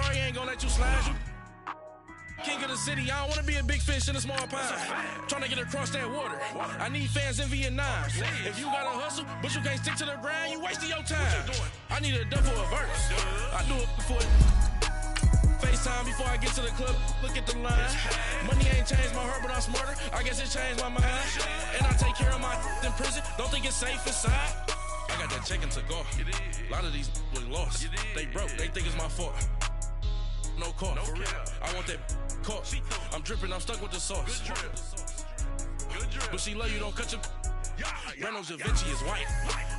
Jari ain't gonna let you slide you. King of the city, I don't wanna be a big fish in a small pond. Trying to get across that water. I need fans in Vietnam. If you gotta hustle, but you can't stick to the grind, you wasting your time. I need a double a verse. I do it for FaceTime before I get to the club. Look at the line. Money ain't changed my heart, but I'm smarter. I guess it changed my mind. And I take care of my in prison. Don't think it's safe inside. I got that check into golf. A lot of these was lost. They broke. They think it's my fault. No call, for real. I want that caught. I'm dripping, I'm stuck with the sauce. But she love you, don't cut your. Reynolds Da Vinci is white.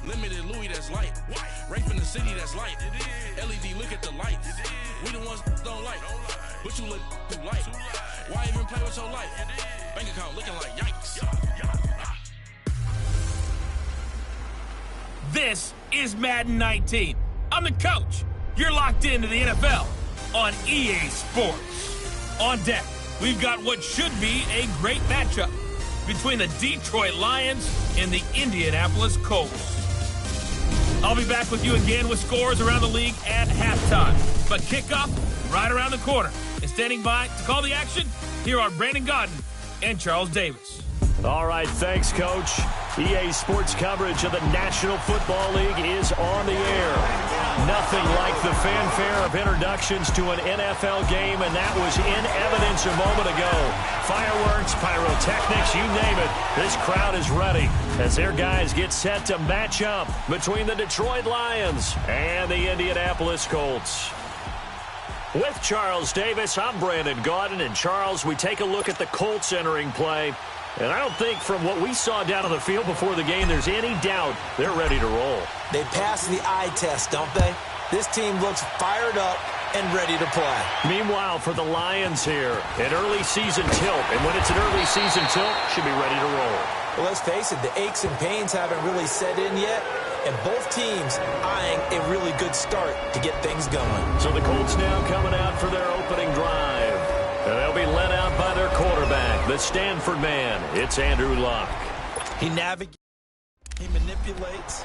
Limited Louis, that's light. Rape in the city, that's light. LED, look at the lights. We the ones don't like. But you look too light. Why even play with your life? Bank account looking like yikes. This is Madden 19. I'm the coach. You're locked into the NFL on EA Sports. On deck, we've got what should be a great matchup between the Detroit Lions and the Indianapolis Colts. I'll be back with you again with scores around the league at halftime. But kickoff right around the corner. And standing by to call the action, here are Brandon Godden and Charles Davis. All right, thanks, Coach. EA Sports coverage of the National Football League is on the air. Nothing like the fanfare of introductions to an NFL game, and that was in evidence a moment ago. Fireworks, pyrotechnics, you name it. This crowd is ready as their guys get set to match up between the Detroit Lions and the Indianapolis Colts. With Charles Davis, I'm Brandon Gaudin. And Charles, we take a look at the Colts entering play. And I don't think from what we saw down on the field before the game, there's any doubt they're ready to roll. They pass the eye test, don't they? This team looks fired up and ready to play. Meanwhile, for the Lions here, an early season tilt. And when it's an early season tilt, should be ready to roll. Well, let's face it, the aches and pains haven't really set in yet. And both teams eyeing a really good start to get things going. So the Colts now coming out for their opening drive. And they'll be led out by their quarterback, the Stanford man. It's Andrew Luck. He navigates. He manipulates.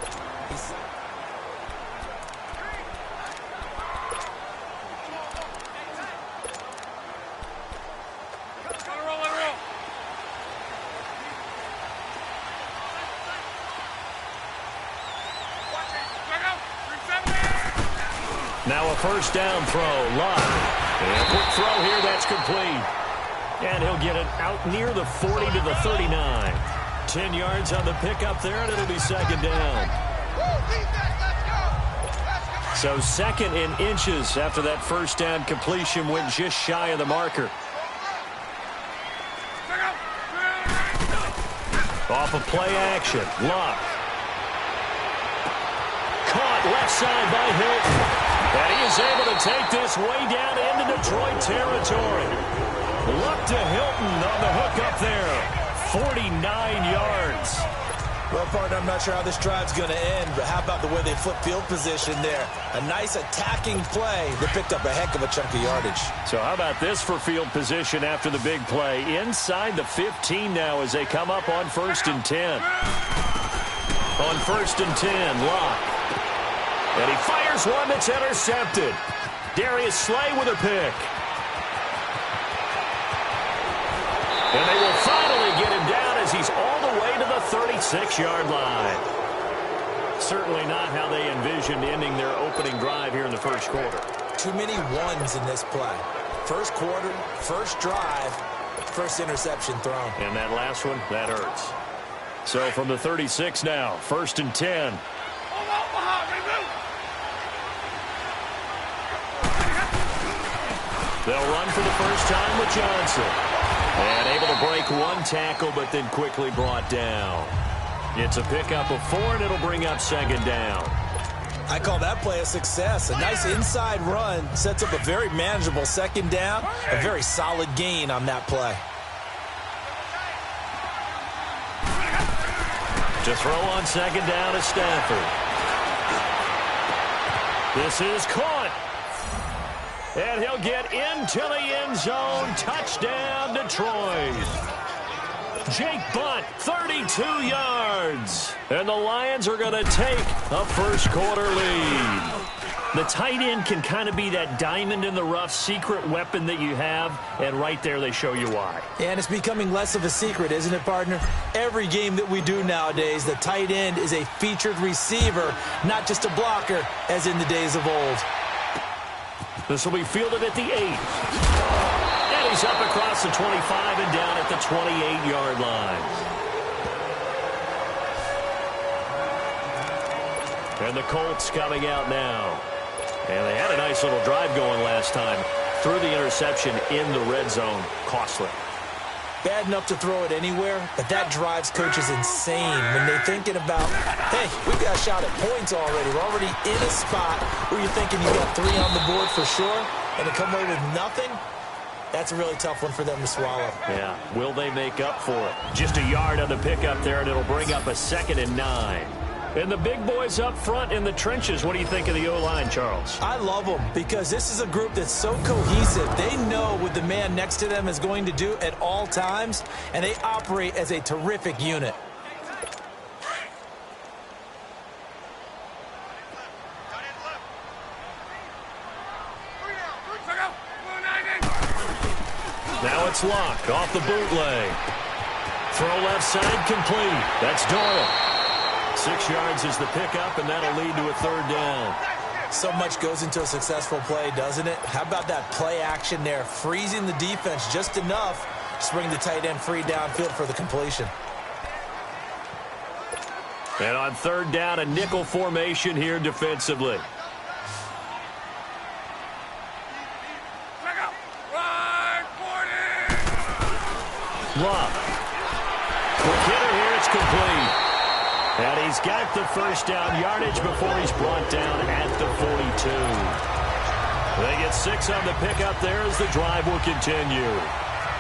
Now a first down throw, Luck. And a quick throw here, that's complete. And he'll get it out near the 40 to the 39. 10 yards on the pickup there, and it'll be second down. So second in inches after that first down completion went just shy of the marker. Off of play action, Luck. Caught left side by Hilton. And he is able to take this way down into Detroit territory. Luck to Hilton on the hook up there. 49 yards. Well, partner, I'm not sure how this drive's going to end, but how about the way they flip field position there? A nice attacking play that picked up a heck of a chunk of yardage. So how about this for field position after the big play? Inside the 15 now as they come up on 1st and 10. On 1st and 10, Luck. And he fires one that's intercepted. Darius Slay with a pick. And they will finally get him down as he's all the way to the 36-yard line. Certainly not how they envisioned ending their opening drive here in the first quarter. Too many ones in this play. First quarter, first drive, first interception thrown. And that last one, that hurts. So from the 36 now, 1st and 10. They'll run for the first time with Johnson. And able to break one tackle, but then quickly brought down. It's a pickup of 4, and it'll bring up second down. I call that play a success. A nice inside run sets up a very manageable second down. A very solid gain on that play. To throw on second down is Stafford. This is caught. And he'll get into the end zone. Touchdown, Detroit. Jake Butt, 32 yards. And the Lions are going to take a first quarter lead. The tight end can kind of be that diamond in the rough secret weapon that you have, and right there they show you why. And it's becoming less of a secret, isn't it, partner? Every game that we do nowadays, the tight end is a featured receiver, not just a blocker, as in the days of old. This will be fielded at the 8. And he's up across the 25 and down at the 28-yard line. And the Colts coming out now. And they had a nice little drive going last time. Threw the interception in the red zone. Costly. Bad enough to throw it anywhere, but that drives coaches insane when they're thinking about, hey, we've got a shot at points already. We're already in a spot where you're thinking you've got 3 on the board for sure, and to come away with nothing, that's a really tough one for them to swallow. Yeah, will they make up for it? Just a yard on the pickup there, and it'll bring up a 2nd and 9. And the big boys up front in the trenches. What do you think of the O-line, Charles? I love them because this is a group that's so cohesive. They know what the man next to them is going to do at all times, and they operate as a terrific unit. Now it's locked off the bootleg. Throw left side complete. That's Doyle. 6 yards is the pickup, and that'll lead to a 3rd down. So much goes into a successful play, doesn't it? How about that play action there? Freezing the defense just enough to bring the tight end free downfield for the completion. And on 3rd down, a nickel formation here defensively. Love. Quick hitter here, it's complete. And he's got the 1st down yardage before he's brought down at the 42. They get 6 on the pickup there as the drive will continue.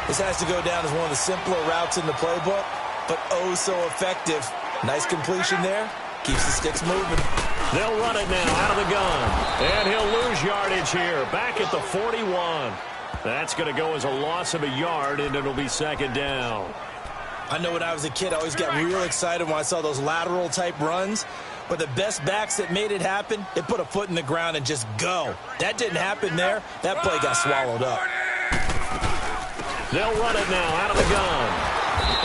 This has to go down as one of the simpler routes in the playbook, but oh so effective. Nice completion there. Keeps the sticks moving. They'll run it now out of the gun. And he'll lose yardage here. Back at the 41. That's going to go as a loss of a yard, and it'll be 2nd down. I know when I was a kid, I always got real excited when I saw those lateral-type runs. But the best backs that made it happen, they put a foot in the ground and just go. That didn't happen there. That play got swallowed up. They'll run it now out of the gun.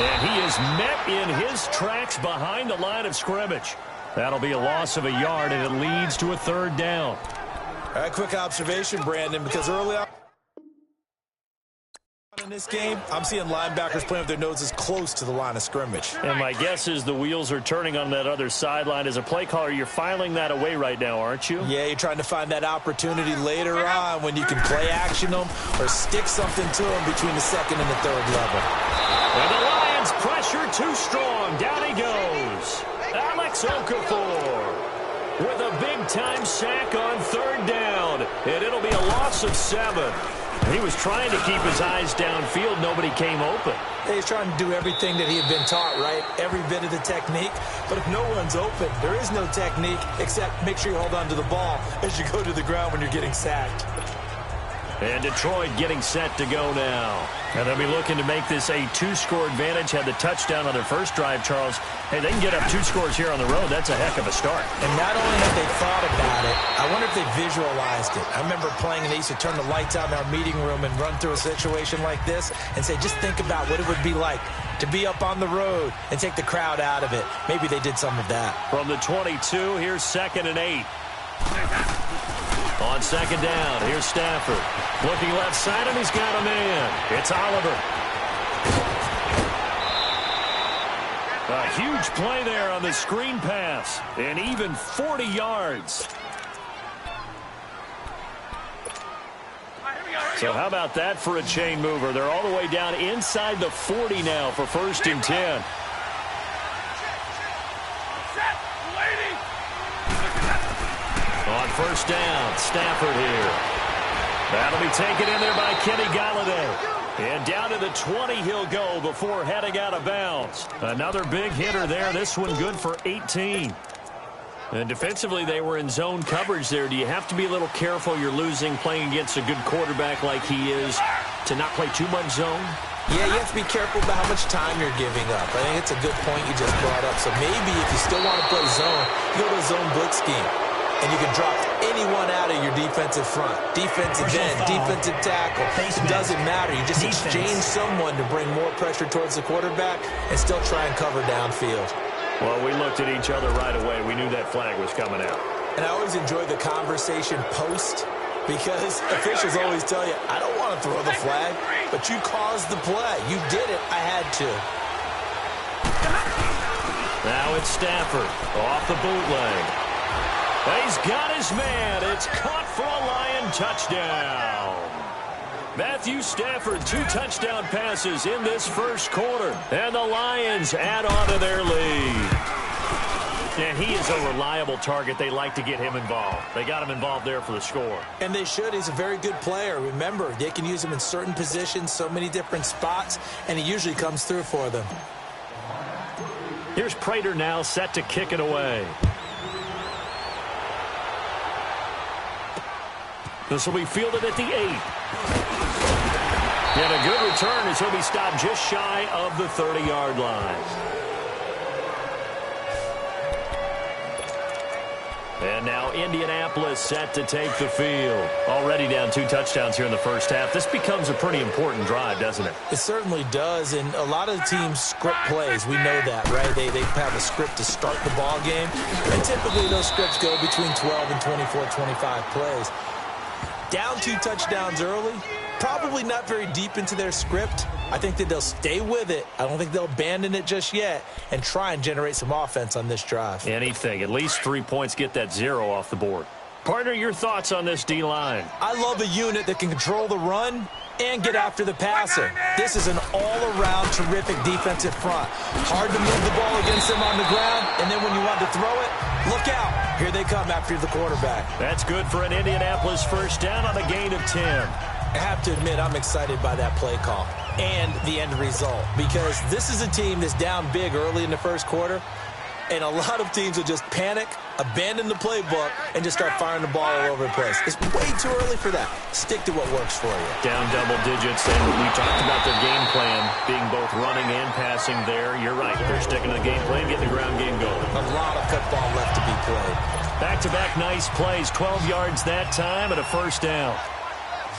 And he is met in his tracks behind the line of scrimmage. That'll be a loss of a yard, and it leads to a 3rd down. All right, quick observation, Brandon, because early on in this game, I'm seeing linebackers playing with their noses close to the line of scrimmage. And my guess is the wheels are turning on that other sideline. As a play caller, you're filing that away right now, aren't you? Yeah, you're trying to find that opportunity later on when you can play action them or stick something to them between the 2nd and the 3rd level. And the Lions pressure too strong. Down he goes. Alex Okafor with a big-time sack on 3rd down. And it'll be a loss of 7. He was trying to keep his eyes downfield. Nobody came open. He's trying to do everything that he had been taught, right? Every bit of the technique. But if no one's open, there is no technique except make sure you hold on to the ball as you go to the ground when you're getting sacked. And Detroit getting set to go now. And they'll be looking to make this a 2-score advantage. Had the touchdown on their first drive, Charles. Hey, they can get up 2 scores here on the road. That's a heck of a start. And not only have they thought about it, I wonder if they visualized it. I remember playing, and they used to turn the lights out in our meeting room and run through a situation like this and say, just think about what it would be like to be up on the road and take the crowd out of it. Maybe they did some of that. From the 22, here's 2nd and 8. On 2nd down, here's Stafford. Looking left side, and he's got a man. It's Oliver. A huge play there on the screen pass. And even 40 yards. So how about that for a chain mover? They're all the way down inside the 40 now for 1st and 10. On 1st down, Stafford here. That'll be taken in there by Kenny Golladay. And down to the 20 he'll go before heading out of bounds. Another big hitter there. This one good for 18. And defensively, they were in zone coverage there. Do you have to be a little careful? You're losing playing against a good quarterback like he is to not play too much zone? Yeah, you have to be careful about how much time you're giving up. I think it's a good point you just brought up. So maybe if you still want to play zone, you go to a zone blitz scheme. And you can drop anyone out of your defensive front. Defensive end, defensive tackle. It doesn't matter. You just exchange someone to bring more pressure towards the quarterback and still try and cover downfield. Well, we looked at each other right away. We knew that flag was coming out. And I always enjoy the conversation post because officials always tell you, I don't want to throw the flag, but you caused the play. You did it. I had to. Now it's Stafford off the bootleg. He's got his man. It's caught for a Lion touchdown. Matthew Stafford, 2 touchdown passes in this first quarter. And the Lions add on to their lead. And he is a reliable target. They like to get him involved. They got him involved there for the score. And they should. He's a very good player. Remember, they can use him in certain positions, so many different spots, and he usually comes through for them. Here's Prater now set to kick it away. This will be fielded at the 8. And a good return as he'll be stopped just shy of the 30-yard line. And now Indianapolis set to take the field. Already down 2 touchdowns here in the first half. This becomes a pretty important drive, doesn't it? It certainly does, and a lot of teams script plays. We know that, right? They have a script to start the ball game, and typically those scripts go between 12 and 24, 25 plays. Down 2 touchdowns early, probably not very deep into their script. I think that they'll stay with it. I don't think they'll abandon it just yet and try and generate some offense on this drive. Anything. At least 3 points, get that 0 off the board. Partner, your thoughts on this D-line? I love a unit that can control the run and get after the passer. This is an all-around terrific defensive front. Hard to move the ball against them on the ground, and then when you want to throw it, look out. Here they come after the quarterback. That's good for an Indianapolis first down on a gain of 10. I have to admit, I'm excited by that play call and the end result because this is a team that's down big early in the first quarter, and a lot of teams will just panic, abandon the playbook, and just start firing the ball all over the place. It's way too early for that. Stick to what works for you. Down double digits, and we talked about their game plan being both running and passing there. You're right. They're sticking to the game plan, getting the ground game going. A lot of football left to be played. Back-to-back nice plays, 12 yards that time and a first down.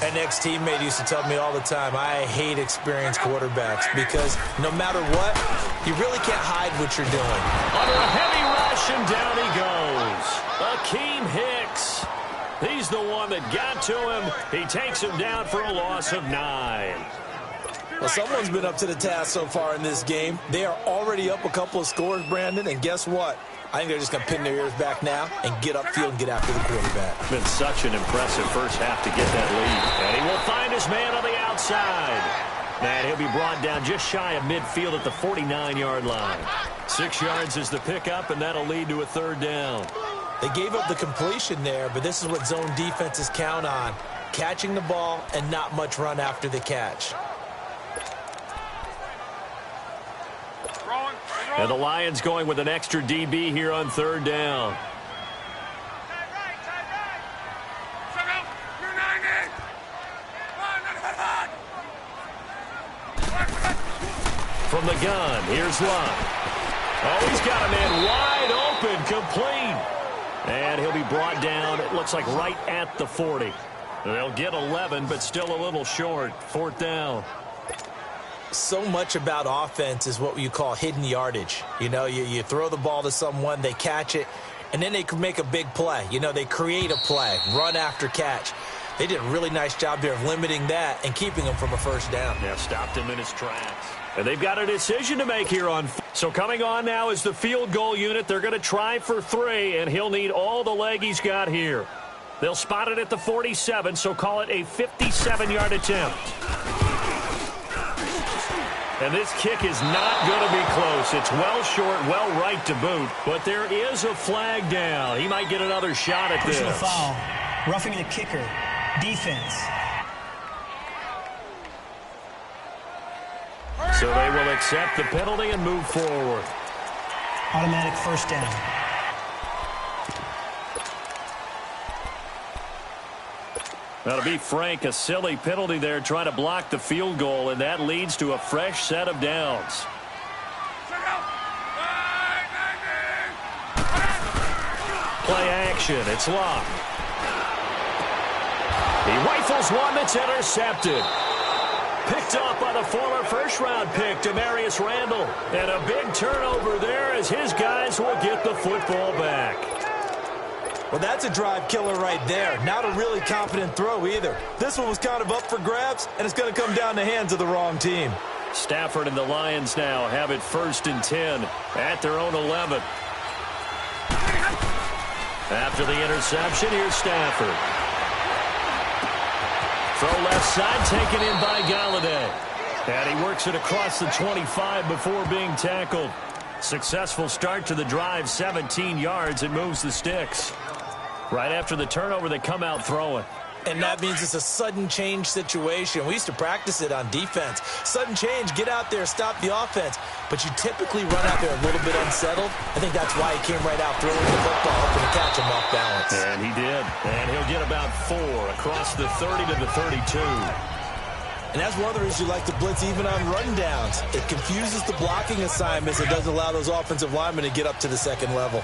An ex-teammate used to tell me all the time, I hate experienced quarterbacks because no matter what, you really can't hide what you're doing. Under a heavy rush, and down he goes. Akeem Hicks. He's the one that got to him. He takes him down for a loss of 9. Well, someone's been up to the task so far in this game. They are already up a couple of scores, Brandon, and guess what? I think they're just going to pin their ears back now and get upfield and get after the quarterback. It's been such an impressive first half to get that lead. And he will find his man on the outside. And he'll be brought down just shy of midfield at the 49-yard line. 6 yards is the pickup, and that'll lead to a third down. They gave up the completion there, but this is what zone defenses count on. Catching the ball and not much run after the catch. And the Lions going with an extra DB here on third down. From the gun, here's Love. Oh, he's got a man wide open, complete. And he'll be brought down, it looks like right at the 40. They'll get 11, but still a little short. Fourth down. So much about offense is what you call hidden yardage. You know, you throw the ball to someone, they catch it, and then they can make a big play. You know, they create a play, run after catch. They did a really nice job there of limiting that and keeping him from a first down. Yeah, stopped him in his tracks. And they've got a decision to make here on. So coming on now is the field goal unit. They're going to try for 3, and he'll need all the leg he's got here. They'll spot it at the 47, so call it a 57-yard attempt. And this kick is not going to be close. It's well short, well right to boot. But there is a flag down. He might get another shot at this. Personal foul. Roughing the kicker. Defense. So they will accept the penalty and move forward. Automatic first down. Now, to be frank, a silly penalty there trying to block the field goal, and that leads to a fresh set of downs. Play action. It's Locke. He rifles one that's intercepted. Picked off by the former first-round pick, Demarius Randall. And a big turnover there as his guys will get the football back. Well, that's a drive killer right there. Not a really confident throw either. This one was kind of up for grabs, and it's going to come down the hands of the wrong team. Stafford and the Lions now have it 1st and 10 at their own 11. After the interception, here's Stafford. Throw left side, taken in by Galladay. And he works it across the 25 before being tackled. Successful start to the drive, 17 yards, and moves the sticks. Right after the turnover, they come out throwing. And that means it's a sudden change situation. We used to practice it on defense. Sudden change, get out there, stop the offense. But you typically run out there a little bit unsettled. I think that's why he came right out throwing the football, hoping to catch him off balance. And he did. And he'll get about 4 across the 30 to the 32. And that's one of the reasons you like to blitz even on rundowns. It confuses the blocking assignments. It doesn't allow those offensive linemen to get up to the second level.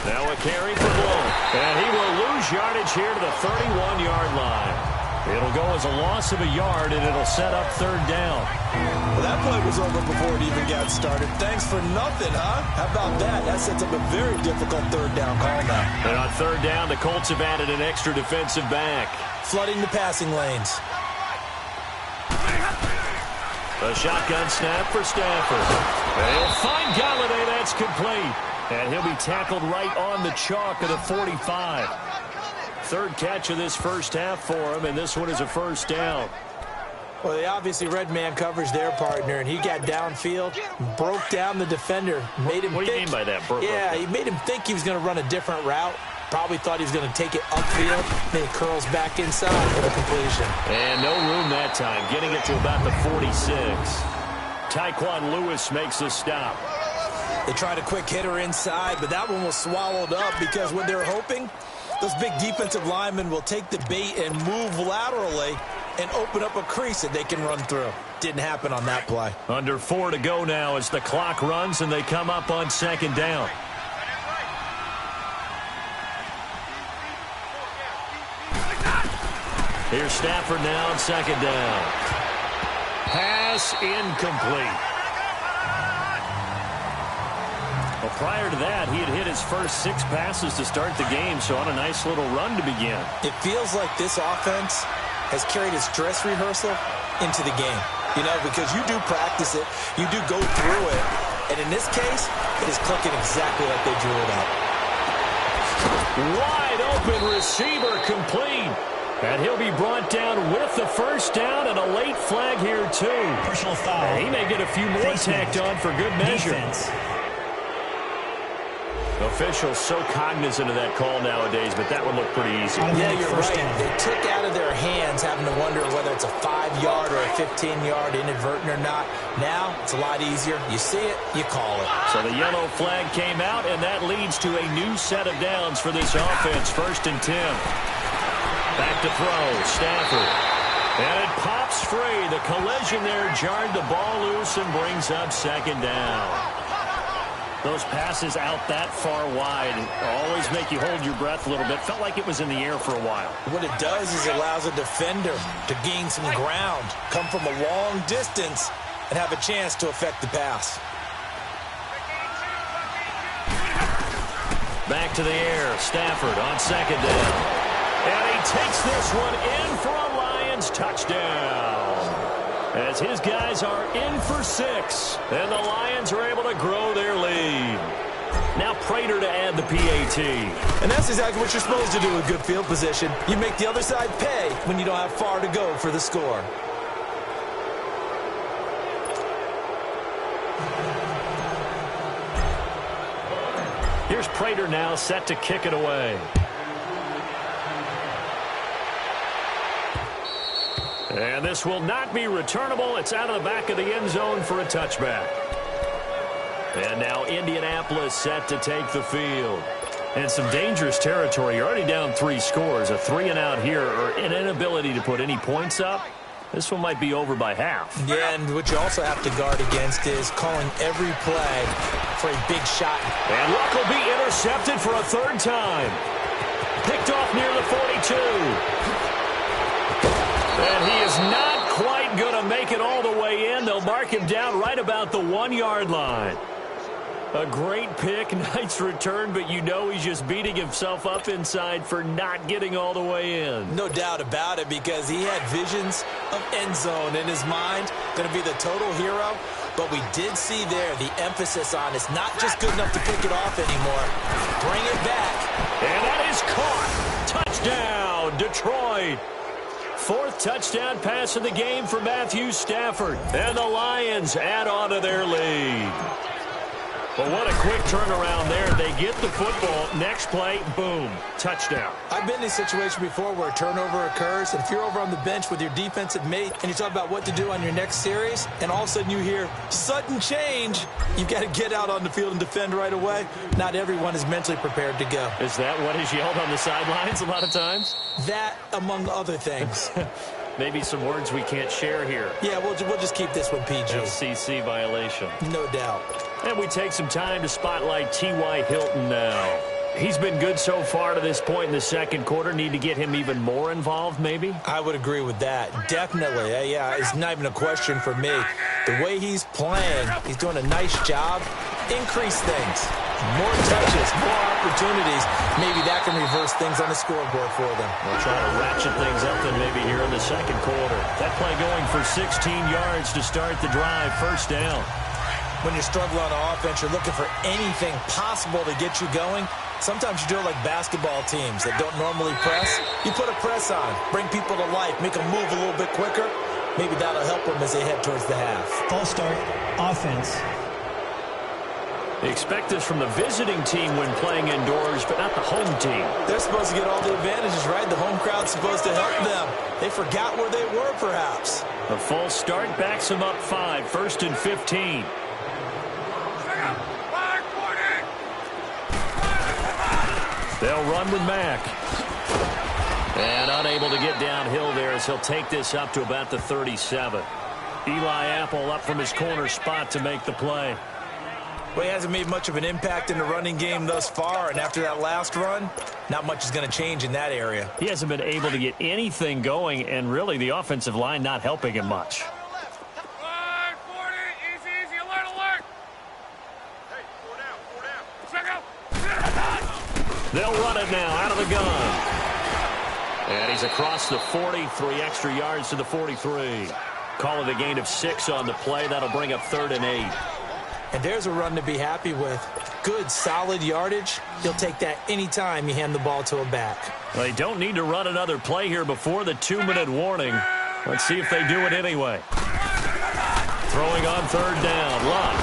Now a carry for Blow. And he will lose yardage here to the 31-yard line. It'll go as a loss of a yard, and it'll set up 3rd down. Well, that play was over before it even got started. Thanks for nothing, huh? How about that? That sets up a very difficult 3rd down call now. And on 3rd down, the Colts have added an extra defensive back. Flooding the passing lanes. A shotgun snap for Stafford. They'll find Galladay. That's complete. And he'll be tackled right on the chalk of the 45. 3rd catch of this first half for him, and this one is a 1st down. Well, they obviously red man coverage their partner, and he got downfield, broke down the defender, made him What do you mean by that? He made him think he was going to run a different route. Probably thought he was going to take it upfield. Then he curls back inside for the completion. And no room that time, getting it to about the 46. Tyquan Lewis makes the stop. They tried a quick hitter inside, but that one was swallowed up because what they're hoping, those big defensive linemen will take the bait and move laterally and open up a crease that they can run through. Didn't happen on that play. Under 4 to go now as the clock runs and they come up on 2nd down. Here's Stafford now on 2nd down. Pass incomplete. Well, prior to that, he had hit his first 6 passes to start the game, so on a nice little run to begin. It feels like this offense has carried its dress rehearsal into the game. You know, because you do practice it, you do go through it, and in this case, it is clicking exactly like they drew it up. Wide open receiver complete. And he'll be brought down with the 1st down and a late flag here, too. Personal foul. And he may get a few more tacked on for good measure. Defense. Officials so cognizant of that call nowadays, but that one looked pretty easy. Yeah, you're right. They took out of their hands having to wonder whether it's a 5-yard or a 15-yard inadvertent or not. Now, it's a lot easier. You see it, you call it. So the yellow flag came out, and that leads to a new set of downs for this offense. 1st and 10. Back to throw, Stafford. And it pops free. The collision there jarred the ball loose and brings up 2nd down. Those passes out that far wide always make you hold your breath a little bit. Felt like it was in the air for a while. What it does is it allows a defender to gain some ground, come from a long distance, and have a chance to affect the pass. Back to the air, Stafford on 2nd down. And he takes this one in for a Lions touchdown. As his guys are in for 6, and the Lions are able to grow their lead. Now Prater to add the PAT. And that's exactly what you're supposed to do with good field position. You make the other side pay when you don't have far to go for the score. Here's Prater now set to kick it away. And this will not be returnable. It's out of the back of the end zone for a touchback. And now Indianapolis set to take the field. And some dangerous territory. You're already down 3 scores. A 3-and-out here, or an inability to put any points up. This one might be over by half. Yeah, and what you also have to guard against is calling every play for a big shot. And Luck will be intercepted for a third time. Picked off near the 42. And he is not quite going to make it all the way in. They'll mark him down right about the 1-yard line. A great pick, nice return, but you know he's just beating himself up inside for not getting all the way in. No doubt about it, because he had visions of end zone in his mind. Going to be the total hero. But we did see there the emphasis on it's not just good enough to pick it off anymore. Bring it back. And that is caught. Touchdown, Detroit. 4th touchdown pass of the game for Matthew Stafford. And the Lions add on to their lead. But what a quick turnaround there. They get the football. Next play, boom, touchdown. I've been in a situation before where a turnover occurs, and if you're over on the bench with your defensive mate and you talk about what to do on your next series, and all of a sudden you hear sudden change, you've got to get out on the field and defend right away. Not everyone is mentally prepared to go. Is that what is yelled on the sidelines a lot of times? That, among other things. Maybe some words we can't share here. Yeah, we'll just keep this one PG. FCC violation. No doubt. And we take some time to spotlight T.Y. Hilton now. He's been good so far to this point in the second quarter. Need to get him even more involved, maybe? I would agree with that. Definitely. Yeah, it's not even a question for me. The way he's playing, he's doing a nice job. Increase things. More touches, more opportunities. Maybe that can reverse things on the scoreboard for them. We'll try to ratchet things up then maybe here in the second quarter. That play going for 16 yards to start the drive. First down. When you struggle on offense, you're looking for anything possible to get you going. Sometimes you do it like basketball teams that don't normally press. You put a press on, bring people to life, make them move a little bit quicker. Maybe that'll help them as they head towards the half. False start, offense. Expect this from the visiting team when playing indoors, but not the home team. They're supposed to get all the advantages, right? The home crowd's supposed to help them. They forgot where they were, perhaps. A false start backs them up 5, 1st and 15. They'll run with Mack. And unable to get downhill there as he'll take this up to about the 37. Eli Apple up from his corner spot to make the play. Well, he hasn't made much of an impact in the running game thus far, and after that last run, not much is going to change in that area. He hasn't been able to get anything going, and really the offensive line not helping him much. They'll run it now out of the gun. And he's across the 40, 3 extra yards to the 43. Call it a gain of 6 on the play. That'll bring up 3rd and 8. And there's a run to be happy with. Good, solid yardage. He'll take that anytime you hand the ball to a back. They don't need to run another play here before the 2-minute warning. Let's see if they do it anyway. Throwing on 3rd down. Luck.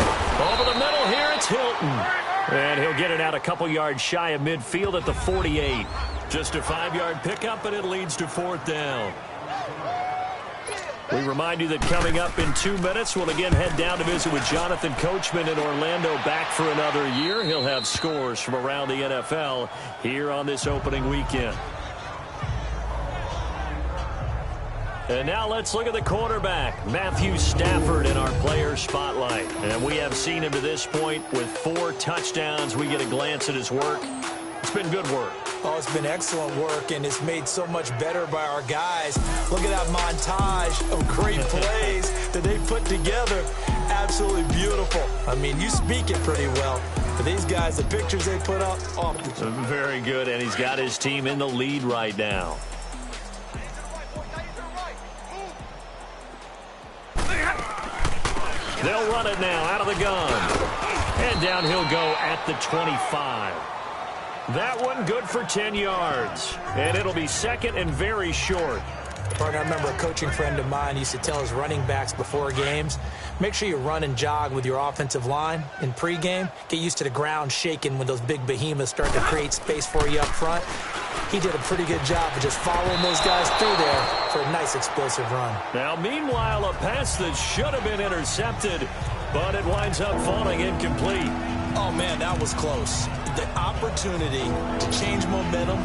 Over the middle here, it's Hilton. And he'll get it out a couple yards shy of midfield at the 48. Just a 5-yard pickup, and it leads to 4th down. We remind you that coming up in 2 minutes, we'll again head down to visit with Jonathan Coachman in Orlando, back for another year. He'll have scores from around the NFL here on this opening weekend. And now let's look at the quarterback, Matthew Stafford, in our player spotlight. And we have seen him to this point with 4 touchdowns. We get a glance at his work. It's been good work. Oh, it's been excellent work, and it's made so much better by our guys. Look at that montage of great plays that they put together. Absolutely beautiful. I mean, you speak it pretty well. For these guys, the pictures they put up, oh. Very good, and he's got his team in the lead right now. They'll run it now out of the gun. And down he'll go at the 25. That one good for 10 yards. And it'll be 2nd and very short. Partner, I remember a coaching friend of mine used to tell his running backs before games, make sure you run and jog with your offensive line in pregame. Get used to the ground shaking when those big behemoths start to create space for you up front. He did a pretty good job of just following those guys through there for a nice explosive run. Now, meanwhile, a pass that should have been intercepted, but it winds up falling incomplete. Oh, man, that was close. The opportunity to change momentum,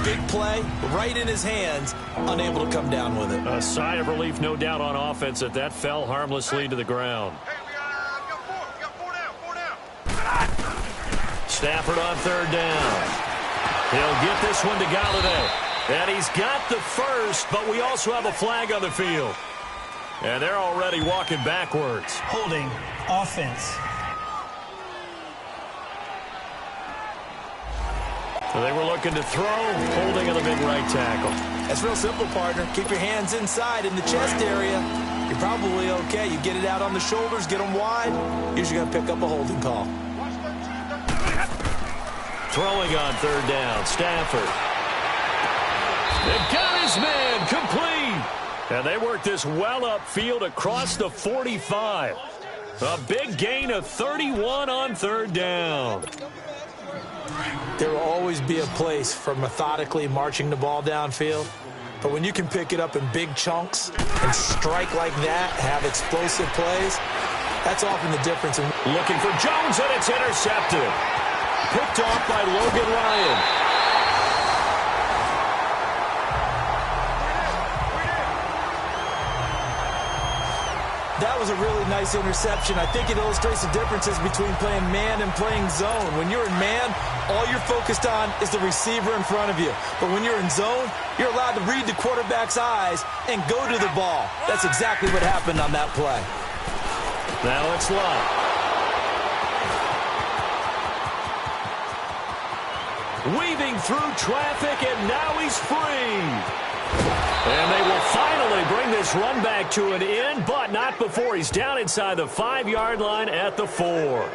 big play, right in his hands, unable to come down with it. A sigh of relief, no doubt, on offense that fell harmlessly to the ground. Hey, we got 4 down. Stafford on third down. He'll get this one to Galladay. And he's got the first, but we also have a flag on the field. And they're already walking backwards. Holding offense. So they were looking to throw, holding on the big right tackle. That's real simple, partner. Keep your hands inside in the chest area. You're probably okay. You get it out on the shoulders, get them wide. Usually going to pick up a holding call. Throwing on third down, Stafford. They've got his man complete. And they work this well upfield across the 45. A big gain of 31 on third down. There will always be a place for methodically marching the ball downfield. But when you can pick it up in big chunks and strike like that, have explosive plays, that's often the difference. Looking for Jones, and it's intercepted. Picked off by Logan Ryan. That was a really nice interception. I think it illustrates the differences between playing man and playing zone. When you're in man, all you're focused on is the receiver in front of you. But when you're in zone, you're allowed to read the quarterback's eyes and go to the ball. That's exactly what happened on that play. Now it's Love. Weaving through traffic, and now he's free. And they will finally bring this run back to an end, but not before he's down inside the 5-yard line at the 4.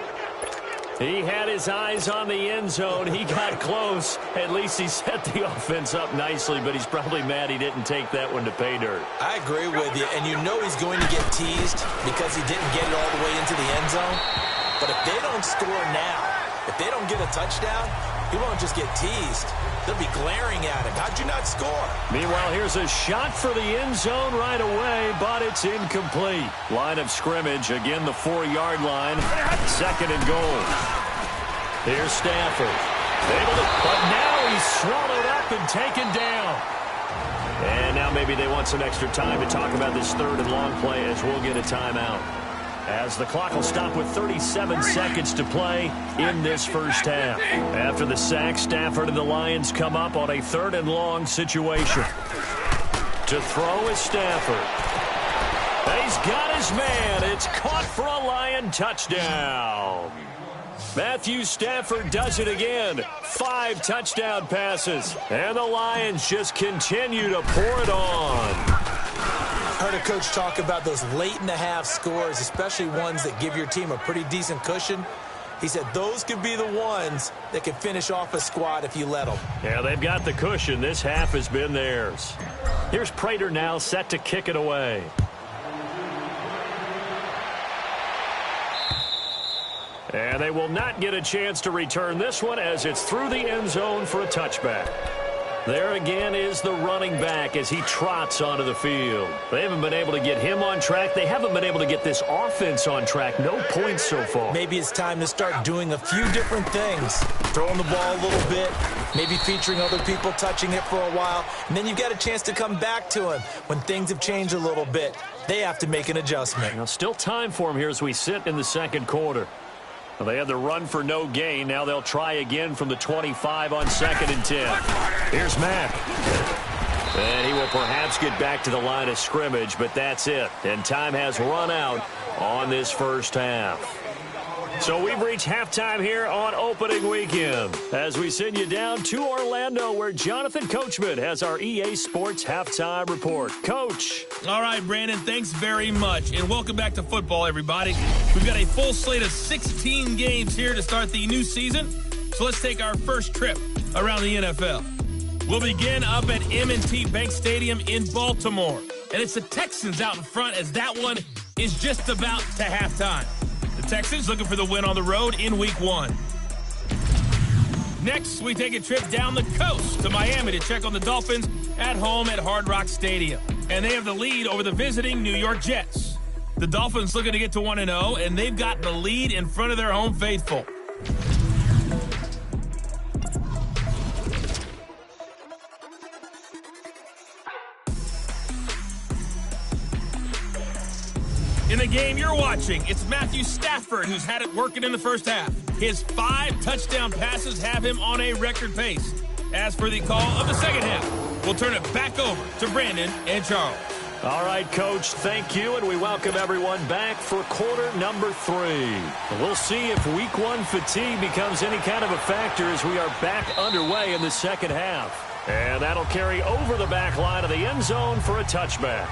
He had his eyes on the end zone. He got close. At least he set the offense up nicely, but he's probably mad he didn't take that one to pay dirt. I agree with you, and you know he's going to get teased because he didn't get it all the way into the end zone. But if they don't score now, if they don't get a touchdown, he won't just get teased. They'll be glaring at him. How'd you not score? Meanwhile, here's a shot for the end zone right away, but it's incomplete. Line of scrimmage, again the 4-yard line. 2nd and goal. Here's Stafford. But now he's swallowed up and taken down. And now maybe they want some extra time to talk about this 3rd and long play as we'll get a timeout. As the clock will stop with 37 seconds to play in this first half. After the sack, Stafford and the Lions come up on a 3rd and long situation. To throw is Stafford. He's got his man. It's caught for a Lion touchdown. Matthew Stafford does it again. 5 touchdown passes. And the Lions just continue to pour it on. Heard a coach talk about those late-in-the-half scores, especially ones that give your team a pretty decent cushion. He said those could be the ones that can finish off a squad if you let them. Yeah, they've got the cushion. This half has been theirs. Here's Prater now set to kick it away. And they will not get a chance to return this one as it's through the end zone for a touchback. There again is the running back as he trots onto the field. They haven't been able to get him on track. They haven't been able to get this offense on track. No points so far. Maybe it's time to start doing a few different things. Throwing the ball a little bit, maybe featuring other people touching it for a while, and then you've got a chance to come back to him when things have changed a little bit. They have to make an adjustment. Now, still time for him here as we sit in the 2nd quarter. Well, they had the run for no gain. Now they'll try again from the 25 on 2nd and 10. Here's Mack. And he will perhaps get back to the line of scrimmage, but that's it. And time has run out on this first half. So we've reached halftime here on opening weekend as we send you down to Orlando where Jonathan Coachman has our EA Sports halftime report. Coach. All right, Brandon, thanks very much. And welcome back to football, everybody. We've got a full slate of 16 games here to start the new season. So let's take our first trip around the NFL. We'll begin up at M&T Bank Stadium in Baltimore. And it's the Texans out in front as that one is just about to halftime. The Texans looking for the win on the road in Week 1. Next, we take a trip down the coast to Miami to check on the Dolphins at home at Hard Rock Stadium. And they have the lead over the visiting New York Jets. The Dolphins looking to get to 1-0, and they've got the lead in front of their home faithful. In the game you're watching, it's Matthew Stafford who's had it working in the first half. His 5 touchdown passes have him on a record pace. As for the call of the second half, we'll turn it back over to Brandon and Charles. All right, Coach, thank you, and we welcome everyone back for quarter number 3. We'll see if week 1 fatigue becomes any kind of a factor as we are back underway in the second half. And that'll carry over the back line of the end zone for a touchback.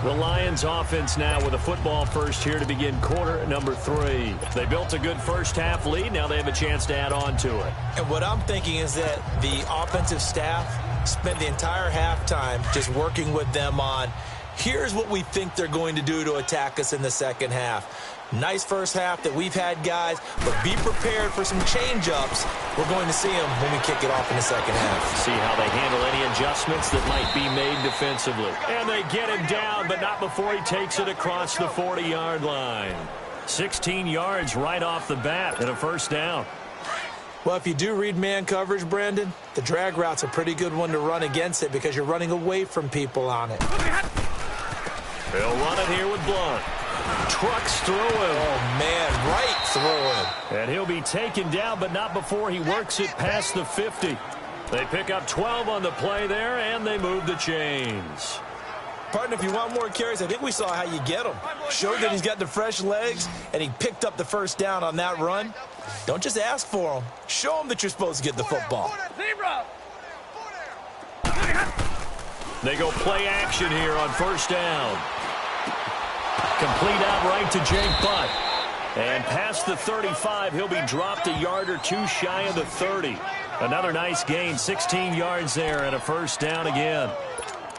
The Lions offense now with a football first here to begin quarter number 3. They built a good first half lead. Now they have a chance to add on to it. And what I'm thinking is that the offensive staff spent the entire halftime just working with them on, here's what we think they're going to do to attack us in the second half. Nice first half that we've had, guys, but be prepared for some change-ups. We're going to see them when we kick it off in the second half. See how they handle any adjustments that might be made defensively. And they get him down, but not before he takes it across the 40-yard line. 16 yards right off the bat and a first down. Well, if you do read man coverage, Brandon, the drag route's a pretty good one to run against it because you're running away from people on it. They'll run it here with Blunt. Trucks through him. Oh, man, right through him. And he'll be taken down, but not before he works it past the 50. They pick up 12 on the play there, and they move the chains. Partner, if you want more carries, I think we saw how you get him. Showed that he's got the fresh legs, and he picked up the first down on that run. Don't just ask for him. Show him that you're supposed to get the football. They go play action here on first down. Complete out right to Jake Butt. And past the 35, he'll be dropped a yard or two shy of the 30. Another nice gain, 16 yards there and a first down again.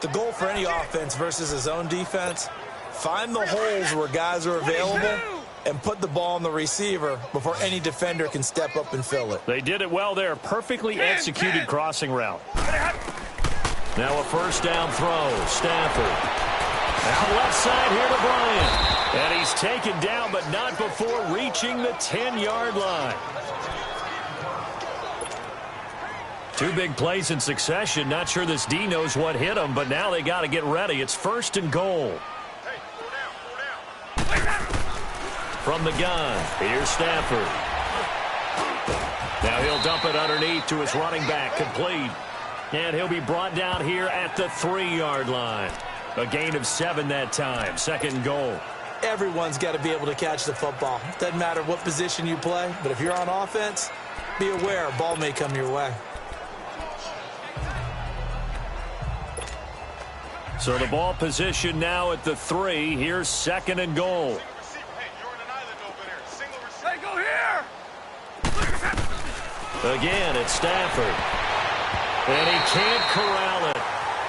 The goal for any offense versus his own defense, find the holes where guys are available and put the ball on the receiver before any defender can step up and fill it. They did it well there. Perfectly executed crossing route. Now a first down throw. Stafford. Out left side here to Bryant. And he's taken down, but not before reaching the 10-yard line. Two big plays in succession. Not sure this D knows what hit him, but now they got to get ready. It's first and goal. From the gun, here's Stafford. Now he'll dump it underneath to his running back, complete. And he'll be brought down here at the 3-yard line. A gain of 7 that time, second and goal. Everyone's got to be able to catch the football. Doesn't matter what position you play, but if you're on offense, be aware a ball may come your way. So the ball position now at the 3. Here's second and goal. Again, it's Stafford. And he can't corral it.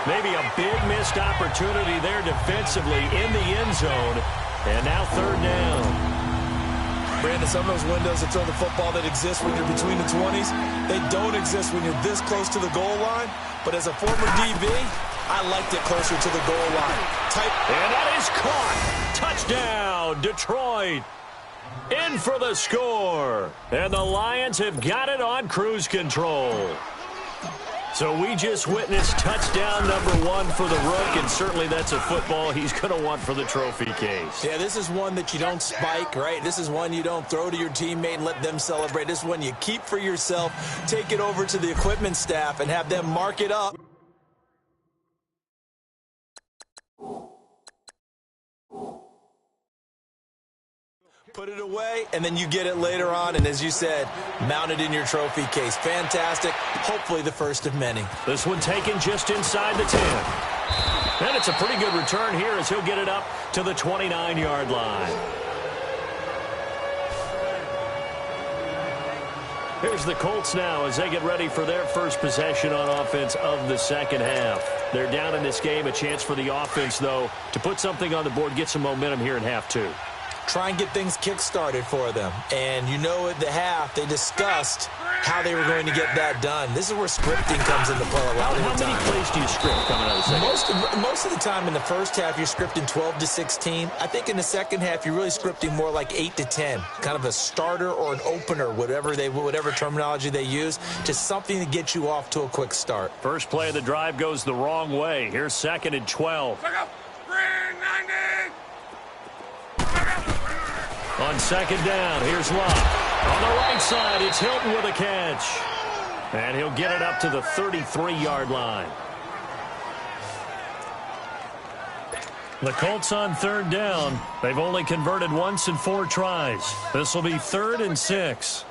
Maybe a big missed opportunity there defensively in the end zone. And now third down. Brandon, some of those windows to throw the football that exist when you're between the 20s, they don't exist when you're this close to the goal line. But as a former DB, I liked it closer to the goal line. And that is caught. Touchdown, Detroit. In for the score. And the Lions have got it on cruise control. So we just witnessed touchdown number 1 for the Rook, and certainly that's a football he's going to want for the trophy case. Yeah, this is one that you don't spike, right? This is one you don't throw to your teammate and let them celebrate. This is one you keep for yourself, take it over to the equipment staff, and have them mark it up. Put it away, and then you get it later on, and as you said, mount it in your trophy case. Fantastic. Hopefully the first of many. This one taken just inside the 10. And it's a pretty good return here as he'll get it up to the 29-yard line. Here's the Colts now as they get ready for their first possession on offense of the second half. They're down in this game. A chance for the offense, though, to put something on the board, get some momentum here in half 2. Try and get things kick-started for them. And you know at the half, they discussed how they were going to get that done. This is where scripting comes into play a lot of the time. How many plays do you script coming out of the second? Most of the time in the first half, you're scripting 12 to 16. I think in the second half, you're really scripting more like 8 to 10. Kind of a starter or an opener, whatever terminology they use. Just something to get you off to a quick start. First play of the drive goes the wrong way. Here's second and 12. On second down, here's Love. On the right side, it's Hilton with a catch. And he'll get it up to the 33-yard line. The Colts on third down. They've only converted once in 4 tries. This will be 3rd and 6.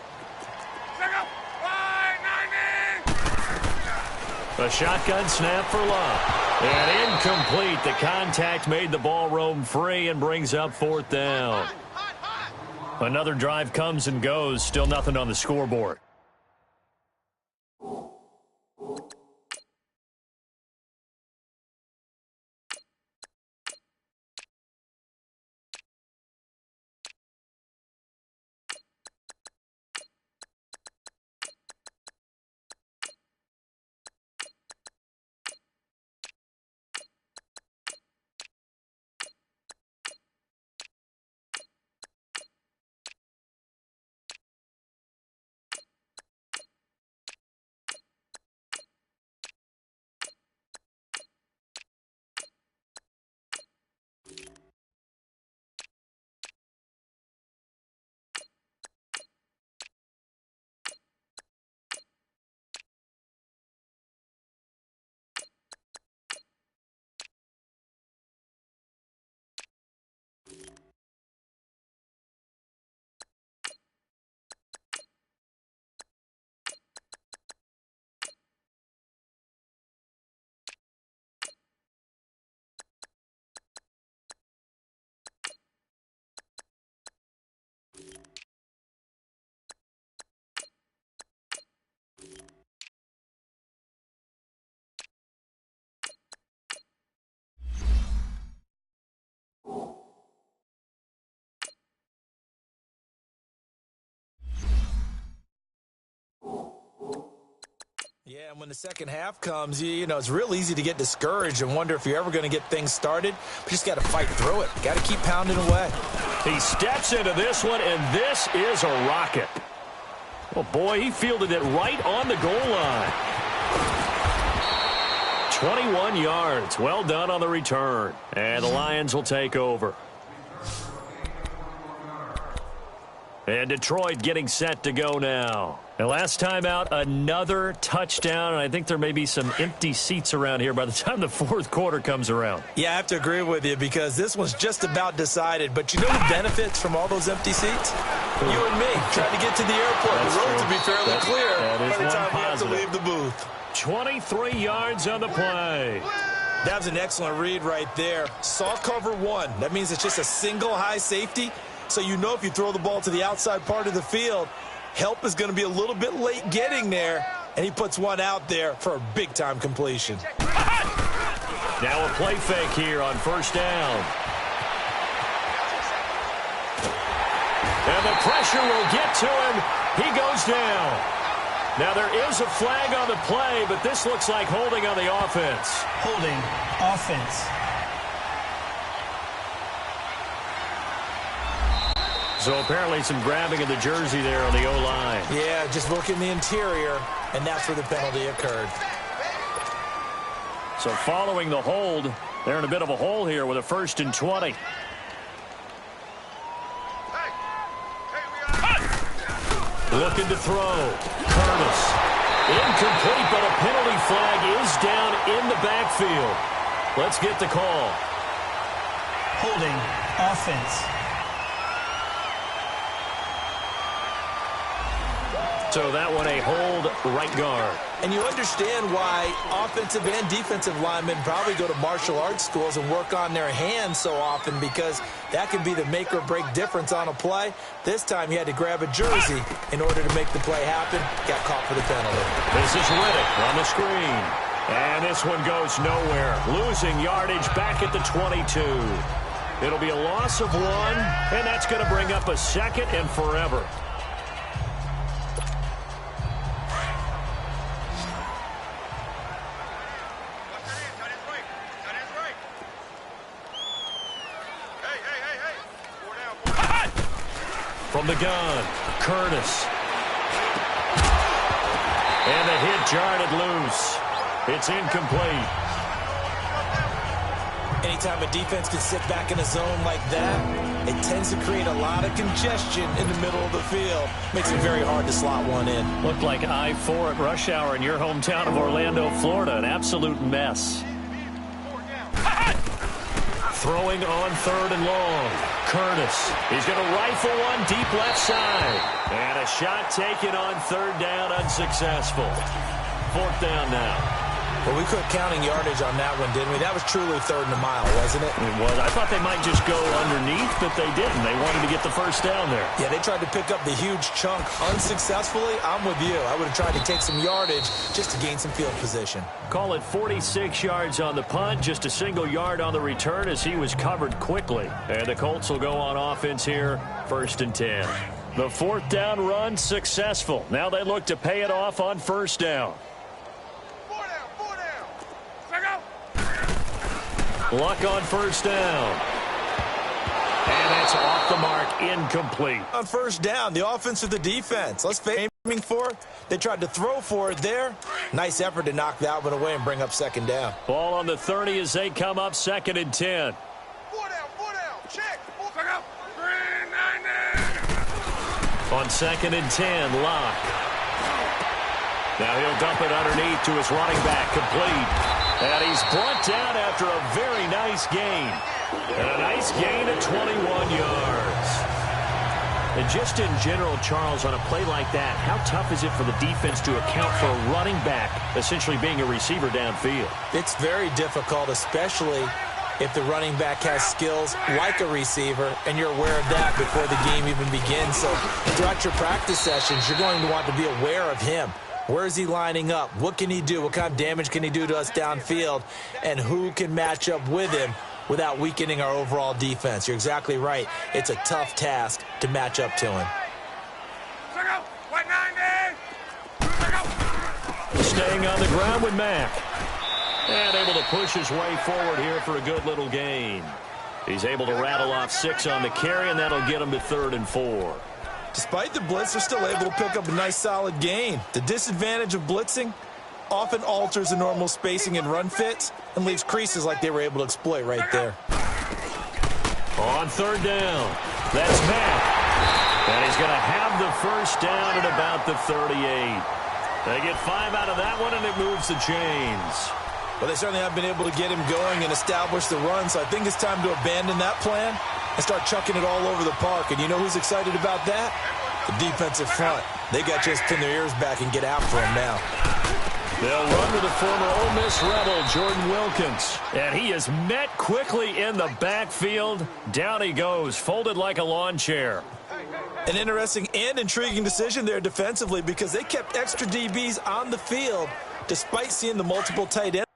A shotgun snap for Love. And incomplete. The contact made the ball roam free and brings up 4th down. Another drive comes and goes. Still nothing on the scoreboard. Yeah, and when the second half comes, you know, it's real easy to get discouraged and wonder if you're ever going to get things started. But you just got to fight through it. Got to keep pounding away. He steps into this one, and this is a rocket. Oh, boy, he fielded it right on the goal line. 21 yards. Well done on the return. And the Lions will take over. And Detroit getting set to go now. And last time out, another touchdown. And I think there may be some empty seats around here by the time the 4th quarter comes around. Yeah, I have to agree with you because this one's just about decided. But you know who benefits from all those empty seats? You and me trying to get to the airport. That's the roads true. will be fairly clear that is by the time one you have to positive. leave the booth. 23 yards on the play. That was an excellent read right there. Saw cover 1. That means it's just a single high safety. So you know if you throw the ball to the outside part of the field, help is going to be a little bit late getting there, and he puts one out there for a big-time completion. Now a play fake here on first down. And the pressure will get to him. He goes down. Now there is a flag on the play, but this looks like holding on the offense. Holding offense. So apparently some grabbing of the jersey there on the O-line. Yeah, just look in the interior, and that's where the penalty occurred. So following the hold, they're in a bit of a hole here with a 1st and 20. Looking to throw. Curtis. Incomplete, but a penalty flag is down in the backfield. Let's get the call. Holding offense. So that one a hold right guard. And you understand why offensive and defensive linemen probably go to martial arts schools and work on their hands so often because that can be the make or break difference on a play. This time he had to grab a jersey in order to make the play happen. Got caught for the penalty. This is Riddick on the screen. And this one goes nowhere. Losing yardage back at the 22. It'll be a loss of 1, and that's going to bring up a 2nd and forever. From the gun, Curtis. And the hit jarred it loose. It's incomplete. Anytime a defense can sit back in a zone like that, it tends to create a lot of congestion in the middle of the field. Makes it very hard to slot one in. Looked like I-4 at rush hour in your hometown of Orlando, Florida. An absolute mess. Throwing on 3rd and long. Curtis. He's going to rifle one deep left side. And a shot taken on 3rd down, unsuccessful. 4th down now. Well, we quit counting yardage on that one, didn't we? That was truly 3rd and a mile, wasn't it? It was. I thought they might just go underneath, but they didn't. They wanted to get the first down there. Yeah, they tried to pick up the huge chunk unsuccessfully. I'm with you. I would have tried to take some yardage just to gain some field position. Call it 46 yards on the punt, just a single yard on the return as he was covered quickly. And the Colts will go on offense here, 1st and 10. The 4th down run successful. Now they look to pay it off on 1st down. Luck on 1st down. And it's off the mark, incomplete. On 1st down, the offense or the defense. Let's face aiming for. They tried to throw for it there. Nice effort to knock that one away and bring up 2nd down. Ball on the 30 as they come up 2nd and 10. 4 down, check. On 2nd and 10, Locke. Now he'll dump it underneath to his running back, complete. And he's brought down after a very nice gain. And a nice gain of 21 yards. And just in general, Charles, on a play like that, how tough is it for the defense to account for a running back essentially being a receiver downfield? It's very difficult, especially if the running back has skills like a receiver, and you're aware of that before the game even begins. So throughout your practice sessions, you're going to want to be aware of him. Where is he lining up? What can he do? What kind of damage can he do to us downfield? And who can match up with him without weakening our overall defense? You're exactly right. It's a tough task to match up to him. Staying on the ground with Mack. And able to push his way forward here for a good little gain. He's able to rattle off 6 on the carry, and that'll get him to 3rd and 4. Despite the blitz, they're still able to pick up a nice solid gain. The disadvantage of blitzing often alters the normal spacing and run fits and leaves creases like they were able to exploit right there. On 3rd down, that's Mack. And he's going to have the 1st down at about the 38. They get 5 out of that one, and it moves the chains. Well, they certainly have been able to get him going and establish the run, so I think it's time to abandon that plan and start chucking it all over the park. And you know who's excited about that? The defensive front. They got just pin their ears back and get after him now. They'll run to the former Ole Miss Rebel, Jordan Wilkins. And he is met quickly in the backfield. Down he goes, folded like a lawn chair. An interesting and intriguing decision there defensively because they kept extra DBs on the field despite seeing the multiple tight ends.